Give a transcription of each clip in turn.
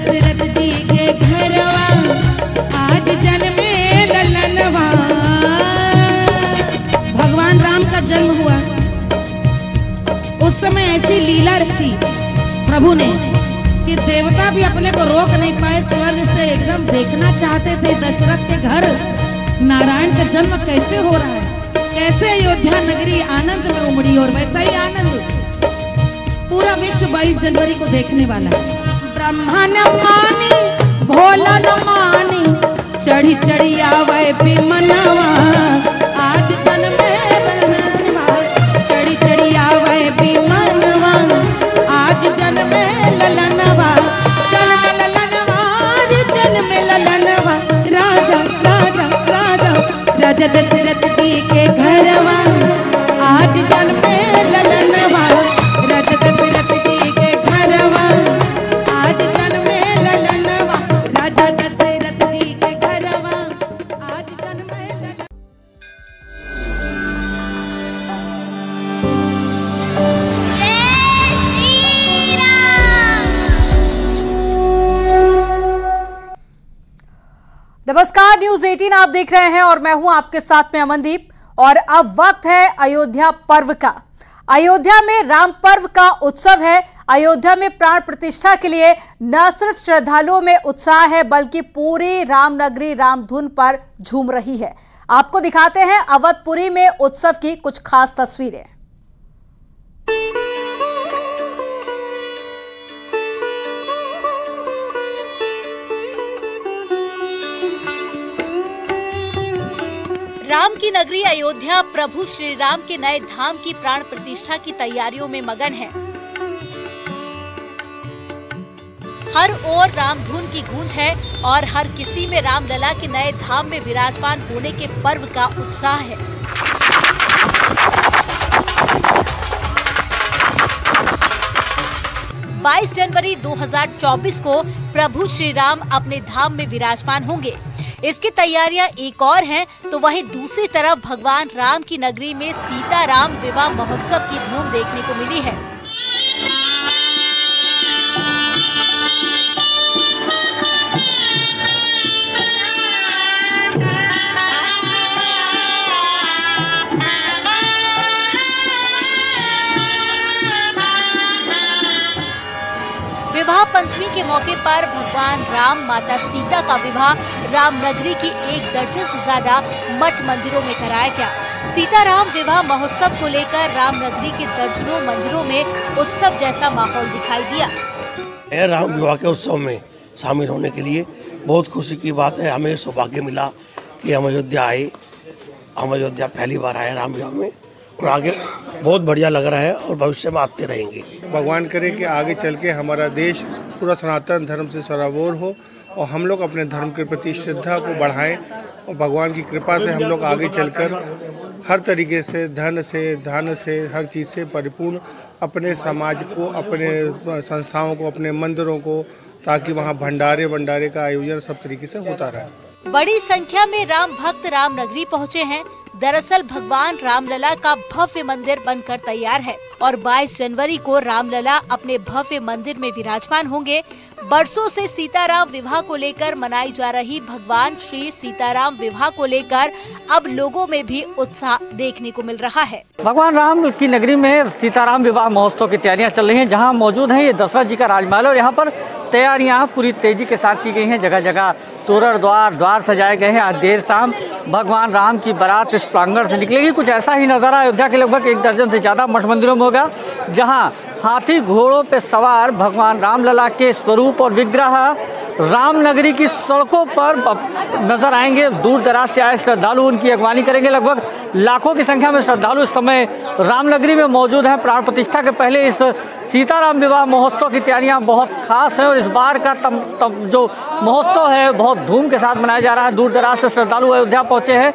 दशरथ जी के घरवा आज जन्मे ललनवा। भगवान राम का जन्म हुआ, उस समय ऐसी लीला रची प्रभु ने कि देवता भी अपने को रोक नहीं पाए, स्वर्ग से एकदम देखना चाहते थे दशरथ के घर नारायण का जन्म कैसे हो रहा है, कैसे अयोध्या नगरी आनंद में उमड़ी। और वैसा ही आनंद पूरा विश्व 22 जनवरी को देखने वाला है। ब्रह्मा न मानी भोला न मानी, चढ़ी चढ़ी आवे बिमनवा आज जन्मे ललनवा। चढ़ी चढ़ी आवे बिमनवा आज जन्मे ललनवा। जन्मे ललनवा जन्मे ललनवा। राजा राजा राजा राजा दशरथ जी के घरवा आज जन्मे ललनवा। राजा दशरथ जी के घरवा आज जन्मे ललनवा। राजा दशरथ जी के घरवा आज जन्मे ललनवा। नमस्कार, न्यूज 18 आप देख रहे हैं और मैं हूं आपके साथ में अमनदीप। और अब वक्त है अयोध्या पर्व का। अयोध्या में राम पर्व का उत्सव है। अयोध्या में प्राण प्रतिष्ठा के लिए न सिर्फ श्रद्धालुओं में उत्साह है बल्कि पूरी रामनगरी रामधुन पर झूम रही है। आपको दिखाते हैं अवधपुरी में उत्सव की कुछ खास तस्वीरें। राम की नगरी अयोध्या प्रभु श्री राम के नए धाम की प्राण प्रतिष्ठा की तैयारियों में मगन है। हर ओर रामधुन की गूंज है और हर किसी में रामलला के नए धाम में विराजमान होने के पर्व का उत्साह है। बाईस जनवरी 2024 को प्रभु श्री राम अपने धाम में विराजमान होंगे। इसकी तैयारियां एक और हैं तो वहीं दूसरी तरफ भगवान राम की नगरी में सीताराम विवाह महोत्सव की धूम देखने को मिली है। विवाह पंचमी के मौके पर भगवान राम माता सीता का विवाह रामनगरी की 1 दर्जन से ज्यादा मठ मंदिरों में कराया गया। सीताराम विवाह महोत्सव को लेकर रामनगरी के दर्जनों मंदिरों में उत्सव जैसा माहौल दिखाई दिया। राम विवाह के उत्सव में शामिल होने के लिए बहुत खुशी की बात है। हमें सौभाग्य मिला कि हम अयोध्या आए। हम अयोध्या पहली बार आए राम विवाह में और आगे बहुत बढ़िया लग रहा है और भविष्य में आते रहेंगे। भगवान करे कि आगे चल के हमारा देश पूरा सनातन धर्म से सराबोर हो और हम लोग अपने धर्म के प्रति श्रद्धा को बढ़ाएं और भगवान की कृपा से हम लोग आगे चलकर हर तरीके से धन से हर चीज़ से परिपूर्ण अपने समाज को, अपने संस्थाओं को, अपने मंदिरों को, ताकि वहाँ भंडारे का आयोजन सब तरीके से होता रहे। बड़ी संख्या में राम भक्त रामनगरी पहुँचे हैं। दरअसल भगवान रामलला का भव्य मंदिर बनकर तैयार है और 22 जनवरी को रामलला अपने भव्य मंदिर में विराजमान होंगे। बरसों से सीताराम विवाह को लेकर मनाई जा रही भगवान श्री सीताराम विवाह को लेकर अब लोगों में भी उत्साह देखने को मिल रहा है। भगवान राम की नगरी में सीताराम विवाह महोत्सव की तैयारियां चल रही हैं। जहां मौजूद हैं ये दशरथ जी का राजमहल और यहाँ पर तैयारियां पूरी तेजी के साथ की गई हैं। जगह जगह तोरण द्वार सजाए गए हैं। आज देर शाम भगवान राम की बारात इस प्रांगण से निकलेगी। कुछ ऐसा ही नज़ारा अयोध्या के लगभग 1 दर्जन से ज़्यादा मठ मंदिरों में होगा, जहां हाथी घोड़ों पे सवार भगवान रामलला के स्वरूप और विग्रह रामनगरी की सड़कों पर नजर आएंगे। दूर दराज से आए श्रद्धालु उनकी अगवानी करेंगे। लगभग लाखों की संख्या में श्रद्धालु इस समय रामनगरी में मौजूद हैं। प्राण प्रतिष्ठा के पहले इस सीताराम विवाह महोत्सव की तैयारियां बहुत खास हैं और इस बार का जो महोत्सव है बहुत धूम के साथ मनाया जा रहा है। दूर दराज से श्रद्धालु अयोध्या पहुंचे हैं।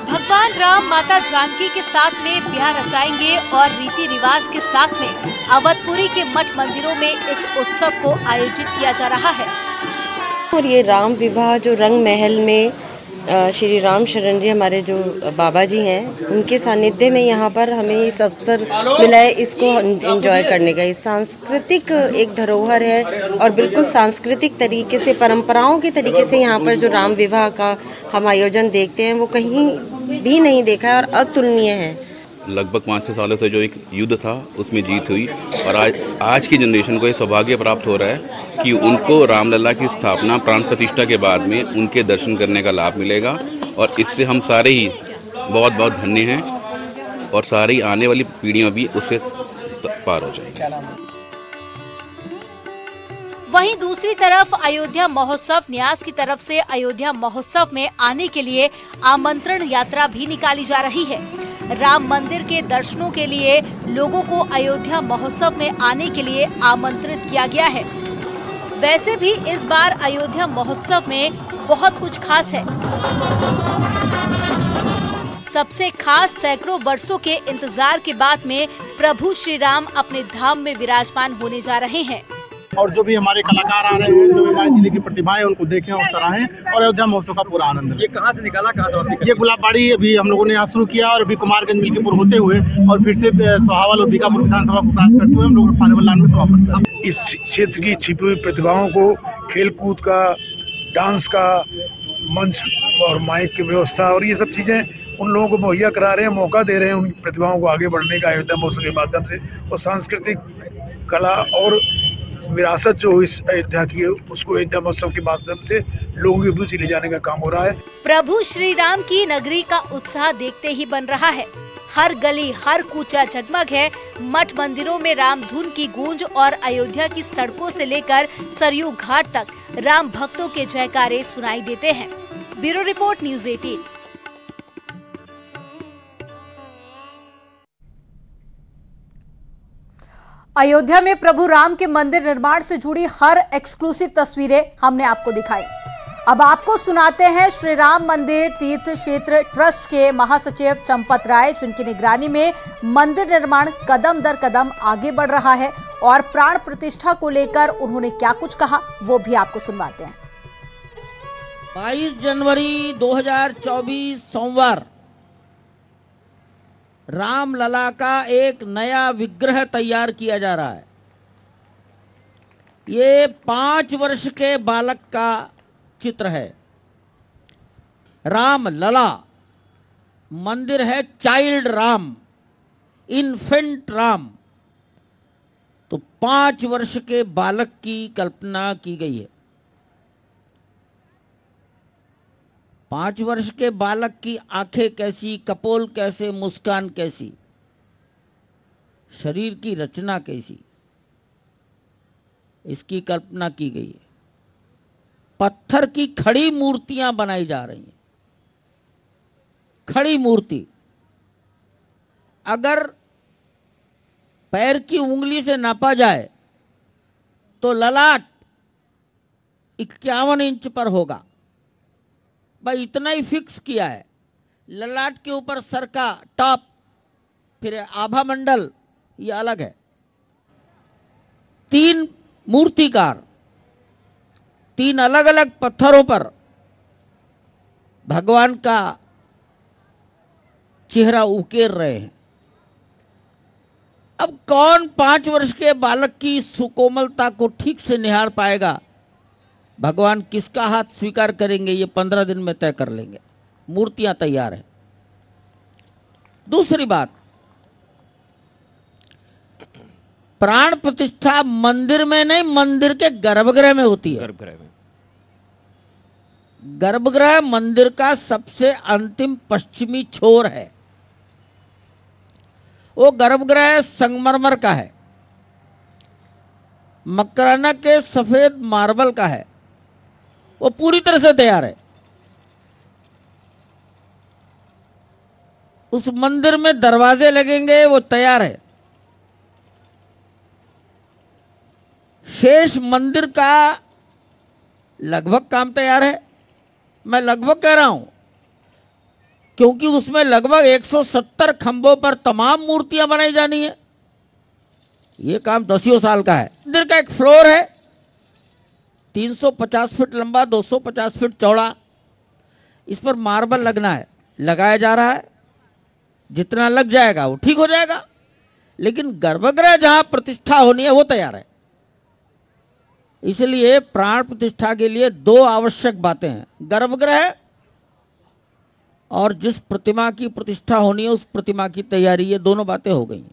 भगवान राम माता जानकी के साथ में ब्याह रचाएंगे और रीति रिवाज के साथ में अवधपुरी के मठ मंदिरों में इस उत्सव को आयोजित किया जा रहा है। और ये राम विवाह जो रंग महल में श्री राम शरण जी हमारे जो बाबा जी हैं, उनके सानिध्य में यहाँ पर हमें इस अवसर मिला है इसको एंजॉय करने का। इस सांस्कृतिक एक धरोहर है और बिल्कुल सांस्कृतिक तरीके से, परंपराओं के तरीके से यहाँ पर जो राम विवाह का हम आयोजन देखते हैं वो कहीं भी नहीं देखा है और अतुलनीय है। लगभग 500 सालों से जो एक युद्ध था उसमें जीत हुई और आज की जनरेशन को ये सौभाग्य प्राप्त हो रहा है कि उनको रामलला की स्थापना प्राण प्रतिष्ठा के बाद में उनके दर्शन करने का लाभ मिलेगा और इससे हम सारे ही बहुत बहुत धन्य हैं और सारी आने वाली पीढ़ियां भी उससे पार हो जाएंगी। वहीं दूसरी तरफ अयोध्या महोत्सव न्यास की तरफ से अयोध्या महोत्सव में आने के लिए आमंत्रण यात्रा भी निकाली जा रही है। राम मंदिर के दर्शनों के लिए लोगों को अयोध्या महोत्सव में आने के लिए आमंत्रित किया गया है। वैसे भी इस बार अयोध्या महोत्सव में बहुत कुछ खास है। सबसे खास सैकड़ों वर्षों के इंतजार के बाद में प्रभु श्री राम अपने धाम में विराजमान होने जा रहे हैं। और जो भी हमारे कलाकार आ रहे हैं, जो भी हमारे जिले की प्रतिभाएं, उनको देखें और सराहें और अयोध्या महोत्सव का पूरा आनंद लें। ये कहाँ से निकाला, कहाँ से? ये गुलाबबाड़ी अभी हम लोगों ने यहाँ शुरू किया और अभी कुमारगंज मिल्कीपुर होते हुए और फिर से सोहावल और बीकापुर विधानसभा को क्रॉस करते हुए हम लोग फानेवल लाइन में समापन करें। इस क्षेत्र की छिपी हुई प्रतिभाओं को खेलकूद का, डांस का मंच और माइक की व्यवस्था और ये सब चीज़ें उन लोगों को मुहैया करा रहे हैं, मौका दे रहे हैं उन प्रतिभाओं को आगे बढ़ने का अयोध्या महोत्सव के माध्यम से। और सांस्कृतिक कला और विरासत जो इस अयोध्या की है उसको अयोध्या महोत्सव के माध्यम से लोगों की रुचि ले जाने का काम हो रहा है। प्रभु श्री राम की नगरी का उत्साह देखते ही बन रहा है। हर गली, हर कूचा जगमग है। मठ मंदिरों में राम धुन की गूंज और अयोध्या की सड़कों से लेकर सरयू घाट तक राम भक्तों के जयकारे सुनाई देते हैं। Bureau report, news 18। अयोध्या में प्रभु राम के मंदिर निर्माण से जुड़ी हर एक्सक्लूसिव तस्वीरें हमने आपको दिखाई। अब आपको सुनाते हैं श्री राम मंदिर तीर्थ क्षेत्र ट्रस्ट के महासचिव चंपत राय, जिनकी निगरानी में मंदिर निर्माण कदम दर कदम आगे बढ़ रहा है और प्राण प्रतिष्ठा को लेकर उन्होंने क्या कुछ कहा वो भी आपको सुनवाते हैं। 22 जनवरी 2024 सोमवार रामलला का एक नया विग्रह तैयार किया जा रहा है। ये 5 वर्ष के बालक का चित्र है। रामलला मंदिर है चाइल्ड राम, इन्फेंट राम। तो 5 वर्ष के बालक की कल्पना की गई है। 5 वर्ष के बालक की आंखें कैसी, कपोल कैसे, मुस्कान कैसी, शरीर की रचना कैसी, इसकी कल्पना की गई है। पत्थर की खड़ी मूर्तियां बनाई जा रही हैं। खड़ी मूर्ति अगर पैर की उंगली से नापा जाए तो ललाट 51 इंच पर होगा। भाई इतना ही फिक्स किया है। ललाट के ऊपर सर का टॉप, फिर आभा मंडल, ये अलग है। 3 मूर्तिकार 3 अलग अलग पत्थरों पर भगवान का चेहरा उकेर रहे हैं। अब कौन 5 वर्ष के बालक की सुकोमलता को ठीक से निहार पाएगा? भगवान किसका हाथ स्वीकार करेंगे ये 15 दिन में तय कर लेंगे। मूर्तियां तैयार हैं। दूसरी बात, प्राण प्रतिष्ठा मंदिर में नहीं, मंदिर के गर्भगृह में होती है। गर्भगृह में। गर्भगृह मंदिर का सबसे अंतिम पश्चिमी छोर है। वो गर्भगृह संगमरमर का है, मकराना के सफेद मार्बल का है। वो पूरी तरह से तैयार है। उस मंदिर में दरवाजे लगेंगे, वो तैयार है। शेष मंदिर का लगभग काम तैयार है। मैं लगभग कह रहा हूं क्योंकि उसमें लगभग 170 खंभों पर तमाम मूर्तियां बनाई जानी है। ये काम 10 साल का है। मंदिर का एक फ्लोर है 350 फीट लंबा, 250 फीट चौड़ा। इस पर मार्बल लगना है, लगाया जा रहा है, जितना लग जाएगा वो ठीक हो जाएगा। लेकिन गर्भगृह जहां प्रतिष्ठा होनी है वो तैयार है। इसलिए प्राण प्रतिष्ठा के लिए दो आवश्यक बातें हैं, गर्भगृह और जिस प्रतिमा की प्रतिष्ठा होनी है उस प्रतिमा की तैयारी, ये दोनों बातें हो गई।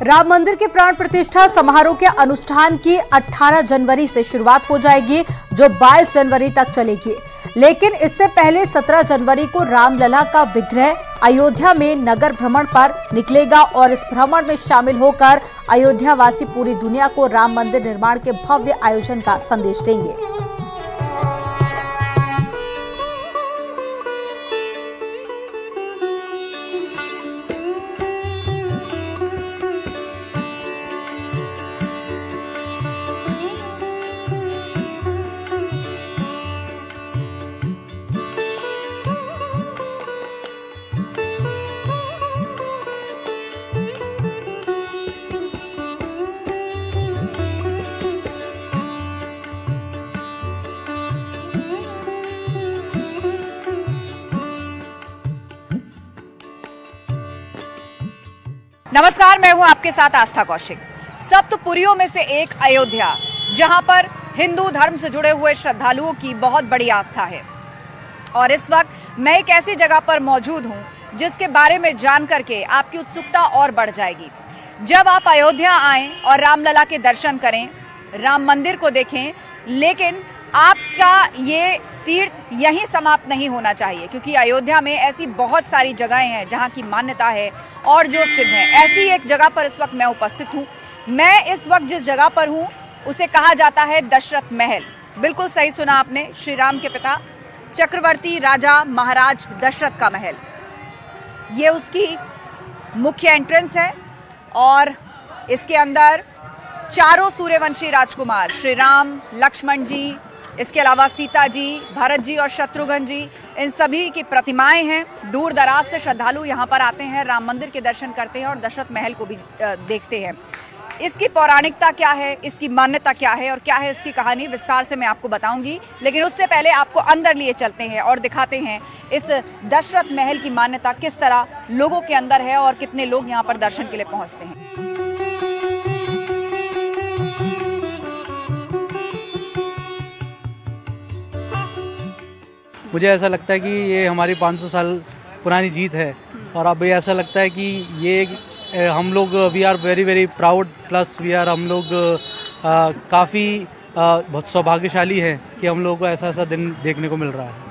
राम मंदिर के प्राण प्रतिष्ठा समारोह के अनुष्ठान की 18 जनवरी से शुरुआत हो जाएगी, जो 22 जनवरी तक चलेगी। लेकिन इससे पहले 17 जनवरी को रामलला का विग्रह अयोध्या में नगर भ्रमण पर निकलेगा और इस भ्रमण में शामिल होकर अयोध्या वासी पूरी दुनिया को राम मंदिर निर्माण के भव्य आयोजन का संदेश देंगे। नमस्कार, मैं हूं आपके साथ आस्था कौशिक। सप्तपुरियों में से एक अयोध्या, जहां पर हिंदू धर्म से जुड़े हुए श्रद्धालुओं की बहुत बड़ी आस्था है। और इस वक्त मैं एक ऐसी जगह पर मौजूद हूं जिसके बारे में जान करके आपकी उत्सुकता और बढ़ जाएगी। जब आप अयोध्या आएं और रामलला के दर्शन करें, राम मंदिर को देखें, लेकिन आपका ये तीर्थ यहीं समाप्त नहीं होना चाहिए, क्योंकि अयोध्या में ऐसी बहुत सारी जगहें हैं जहां की मान्यता है और जो सिद्ध है। ऐसी एक जगह पर इस वक्त मैं उपस्थित हूं। मैं इस वक्त जिस जगह पर हूं उसे कहा जाता है दशरथ महल। बिल्कुल सही सुना आपने, श्री राम के पिता चक्रवर्ती राजा महाराज दशरथ का महल। ये उसकी मुख्य एंट्रेंस है और इसके अंदर चारों सूर्यवंशी राजकुमार श्री राम, लक्ष्मण जी, इसके अलावा सीता जी, भरत जी और शत्रुघ्न जी, इन सभी की प्रतिमाएं हैं। दूर दराज से श्रद्धालु यहाँ पर आते हैं, राम मंदिर के दर्शन करते हैं और दशरथ महल को भी देखते हैं। इसकी पौराणिकता क्या है, इसकी मान्यता क्या है और क्या है इसकी कहानी, विस्तार से मैं आपको बताऊंगी। लेकिन उससे पहले आपको अंदर लिए चलते हैं और दिखाते हैं इस दशरथ महल की मान्यता किस तरह लोगों के अंदर है और कितने लोग यहाँ पर दर्शन के लिए पहुँचते हैं। मुझे ऐसा लगता है कि ये हमारी 500 साल पुरानी जीत है और अब ऐसा लगता है कि ये हम लोग we are very very proud, plus we are हम लोग काफ़ी बहुत सौभाग्यशाली हैं कि हम लोगों को ऐसा ऐसा दिन देखने को मिल रहा है।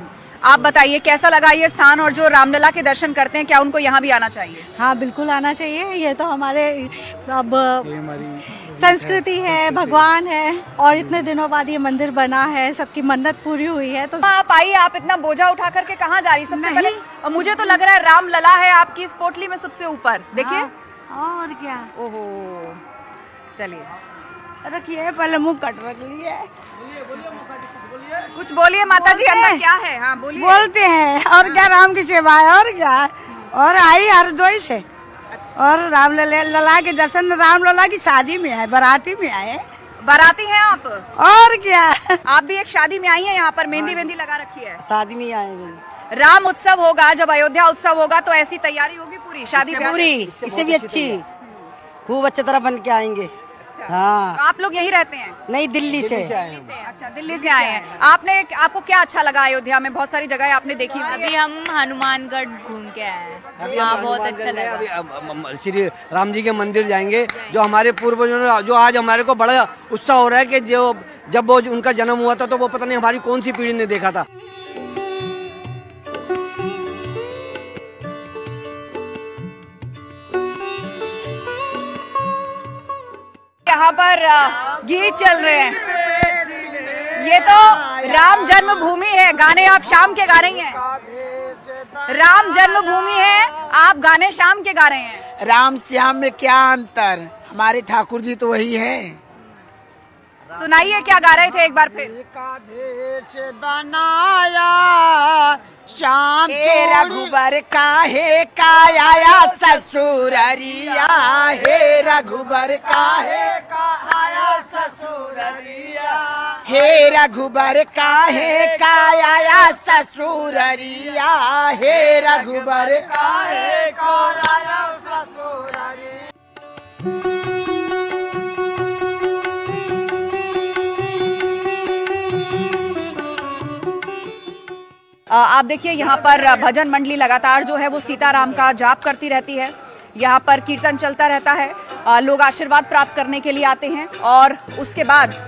आप बताइए कैसा लगा ये स्थान, और जो रामलला के दर्शन करते हैं क्या उनको यहाँ भी आना चाहिए? हाँ, बिल्कुल आना चाहिए। ये तो हमारे अब संस्कृति है, भगवान है और इतने दिनों बाद ये मंदिर बना है, सबकी मन्नत पूरी हुई है। तो आप आइए, आप इतना बोझा उठा करके कहाँ जा रही? सबसे पहले मुझे तो लग रहा है रामलला है आपकी इस पोटली में सबसे ऊपर, देखिए। और क्या, ओहो, चलिए रखिए, पहले मुंह कट रख लिए। कुछ बोलिए माता जी, अंदर क्या है? हाँ बोलिए। बोलते हैं और क्या, राम की सेवा है और क्या। और आई हरदोई से और रामलला के दर्शन, रामलला की शादी में आए, बाराती में आए। बाराती हैं आप? और क्या, आप भी एक शादी में आई हैं यहाँ पर, मेहंदी वेंदी लगा रखी है? शादी में आए हैं। राम उत्सव होगा, जब अयोध्या उत्सव होगा तो ऐसी तैयारी होगी पूरी शादी पूरी, इससे भी अच्छी, खूब अच्छी तरह बन के आएंगे। हाँ। तो आप लोग यहीं रहते हैं? नहीं, दिल्ली से। अच्छा, दिल्ली से आए हैं। आपको क्या अच्छा लगा अयोध्या में? बहुत सारी जगह आपने देखी। अभी हम हनुमानगढ़ घूम के आए हैं, वहाँ बहुत अच्छा लगा। श्री राम जी के मंदिर जाएंगे, जो हमारे पूर्वजों ने, जो आज हमारे को बड़ा उत्साह हो रहा है कि जब वो उनका जन्म हुआ था तो वो पता नहीं हमारी कौन सी पीढ़ी ने देखा था। यहाँ पर गीत चल रहे हैं। ये तो राम जन्मभूमि है, गाने आप शाम के गा रही हैं। राम जन्मभूमि है, आप गाने शाम के गा रहे हैं। राम श्याम में क्या अंतर, हमारे ठाकुर जी तो वही है। सुनाइए क्या गा रहे थे एक बार फिर। भेष बनाया श्याम रघुबर काहे का आया ससुररिया, हे रघुबर काहे का आया ससुररिया, हे रघुबर काहे का आया ससुररिया, हे रघुबर काहे का आया ससुररिया। आप देखिए यहाँ पर भजन मंडली लगातार जो है वो सीताराम का जाप करती रहती है। यहाँ पर कीर्तन चलता रहता है, लोग आशीर्वाद प्राप्त करने के लिए आते हैं और उसके बाद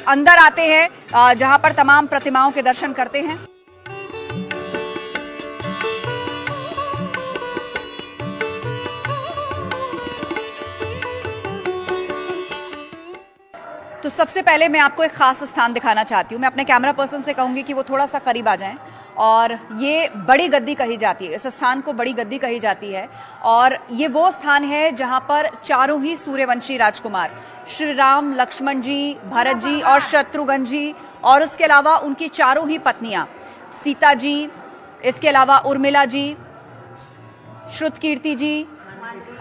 अंदर आते हैं जहाँ पर तमाम प्रतिमाओं के दर्शन करते हैं। तो सबसे पहले मैं आपको एक खास स्थान दिखाना चाहती हूँ। मैं अपने कैमरा पर्सन से कहूंगी कि वो थोड़ा सा करीब आ जाएं। और ये बड़ी गद्दी कही जाती है, इस स्थान को बड़ी गद्दी कही जाती है। और ये वो स्थान है जहां पर चारों ही सूर्यवंशी राजकुमार श्री राम, लक्ष्मण जी, भरत जी और शत्रुघ्न जी, और उसके अलावा उनकी चारों ही पत्नियां सीता जी, इसके अलावा उर्मिला जी, श्रुतकीर्ति जी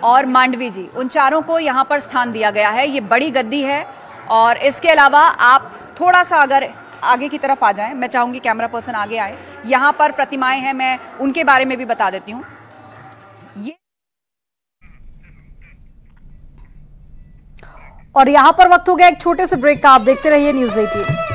और मांडवी जी, उन चारों को यहाँ पर स्थान दिया गया है। ये बड़ी गद्दी है। और इसके अलावा आप थोड़ा सा अगर आगे की तरफ आ जाएं, मैं चाहूंगी कैमरा पर्सन आगे आए। यहाँ पर प्रतिमाएं हैं, मैं उनके बारे में भी बता देती हूँ। और यहाँ पर वक्त हो गया एक छोटे से ब्रेक का। आप देखते रहिए न्यूज़ 18।